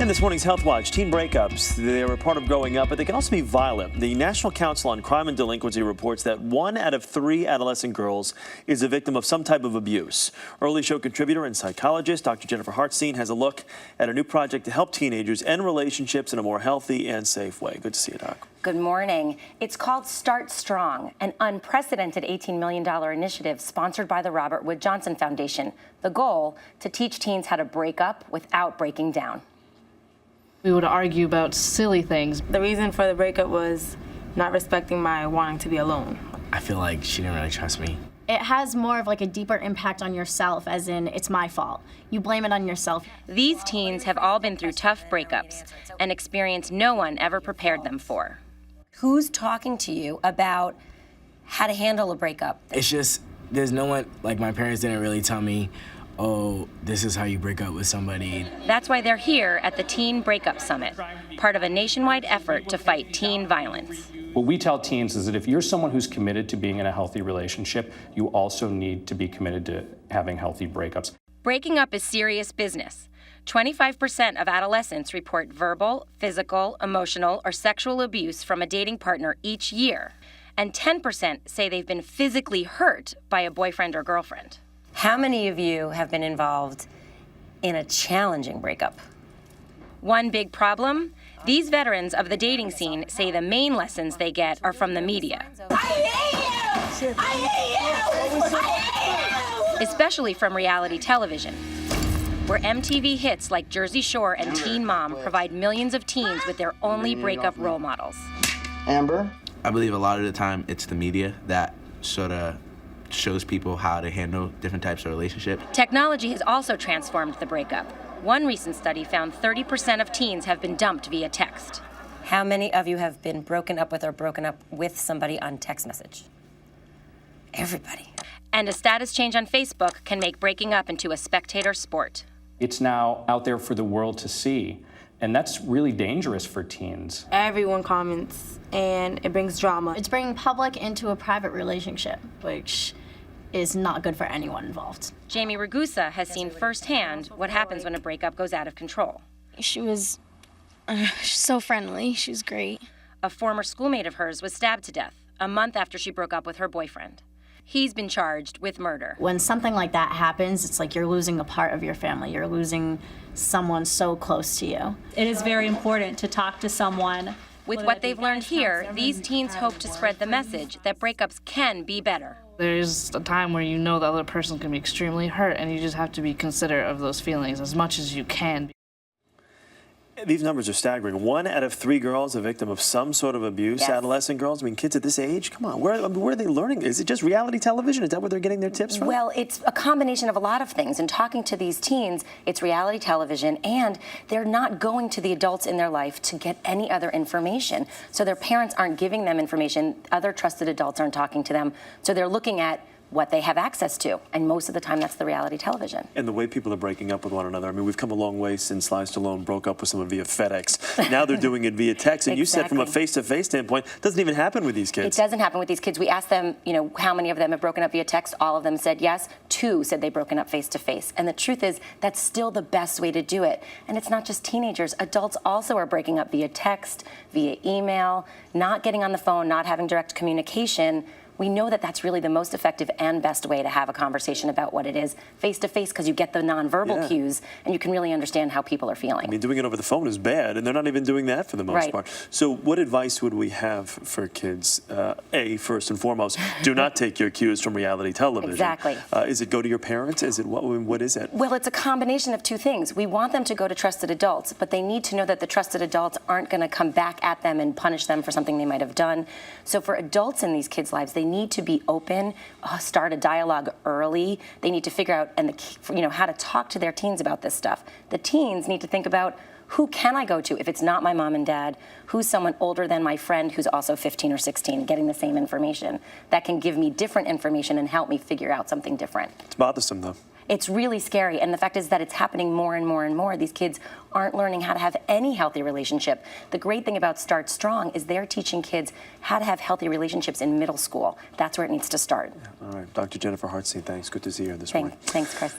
In this morning's Health Watch, teen breakups, they're a part of growing up, but they can also be violent. The National Council on Crime and Delinquency reports that 1 out of 3 adolescent girls is a victim of some type of abuse. Early Show contributor and psychologist Dr. Jennifer Hartstein has a look at a new project to help teenagers end relationships in a more healthy and safe way. Good to see you, Doc. Good morning. It's called Start Strong, an unprecedented $18 million initiative sponsored by the Robert Wood Johnson Foundation. The goal, to teach teens how to break up without breaking down. We would argue about silly things. The reason for the breakup was not respecting my wanting to be alone. I feel like she didn't really trust me. It has more of like a deeper impact on yourself, as in, it's my fault. You blame it on yourself. These teens have all been through tough breakups, an experience no one ever prepared them for. Who's talking to you about how to handle a breakup? It's just, there's no one, like my parents didn't really tell me, oh, this is how you break up with somebody. That's why they're here at the Teen Breakup Summit, part of a nationwide effort to fight teen violence. What we tell teens is that if you're someone who's committed to being in a healthy relationship, you also need to be committed to having healthy breakups. Breaking up is serious business. 25% of adolescents report verbal, physical, emotional, or sexual abuse from a dating partner each year, and 10% say they've been physically hurt by a boyfriend or girlfriend. How many of you have been involved in a challenging breakup? One big problem? These veterans of the dating scene say the main lessons they get are from the media. I hate you! I hate you! I hate you! Especially from reality television, where MTV hits like Jersey Shore and Teen Mom provide millions of teens with their only breakup role models. Amber? I believe a lot of the time it's the media that sort of shows people how to handle different types of relationships. Technology has also transformed the breakup. One recent study found 30% of teens have been dumped via text. How many of you have been broken up with or broken up with somebody on text message? Everybody. And a status change on Facebook can make breaking up into a spectator sport. It's now out there for the world to see, and that's really dangerous for teens. Everyone comments, and it brings drama. It's bringing public into a private relationship, which is not good for anyone involved. Jamie Ragusa has seen firsthand what happens when a breakup goes out of control. She was so friendly. She was great. A former schoolmate of hers was stabbed to death a month after she broke up with her boyfriend. He's been charged with murder. When something like that happens, it's like you're losing a part of your family. You're losing someone so close to you. It is very important to talk to someone. With what they've learned here, these teens hope to spread the message that breakups can be better. There's a time where you know the other person can be extremely hurt, and you just have to be considerate of those feelings as much as you can. These numbers are staggering. 1 out of 3 girls a victim of some sort of abuse. Yes. Adolescent girls, I mean, kids at this age, come on, where are they learning? Is it just reality television? Is that where they're getting their tips from? Well, it's a combination of a lot of things. And talking to these teens, it's reality television, and they're not going to the adults in their life to get any other information. So their parents aren't giving them information. Other trusted adults aren't talking to them. So they're looking at what they have access to, and most of the time that's the reality television. And the way people are breaking up with one another. I mean, we've come a long way since Sly Stallone broke up with someone via FedEx. Now they're doing it via text, and you said from a face-to-face standpoint, it doesn't even happen with these kids. It doesn't happen with these kids. We asked them, you know, how many of them have broken up via text. All of them said yes. 2 said they've broken up face-to-face. And the truth is, that's still the best way to do it. And it's not just teenagers. Adults also are breaking up via text, via email, not getting on the phone, not having direct communication. We know that that's really the most effective and best way to have a conversation about what it is face-to-face, because you get the nonverbal cues and you can really understand how people are feeling. I mean, doing it over the phone is bad, and they're not even doing that for the most part. So what advice would we have for kids? First and foremost, do not take your cues from reality television. Exactly. Is it go to your parents? Is it what is it? Well, it's a combination of 2 things. We want them to go to trusted adults, but they need to know that the trusted adults aren't going to come back at them and punish them for something they might have done. So for adults in these kids' lives, they need to be open, start a dialogue early. They need to figure out how to talk to their teens about this stuff. The teens need to think about, who can I go to if it's not my mom and dad? Who's someone older than my friend who's also 15 or 16, getting the same information that can give me different information and help me figure out something different? It's bothersome, though. It's really scary, and the fact is that it's happening more and more and more. These kids aren't learning how to have any healthy relationship. The great thing about Start Strong is they're teaching kids how to have healthy relationships in middle school. That's where it needs to start. All right, Dr. Jennifer Hartstein, thanks. Good to see you this morning. Thanks, Chris.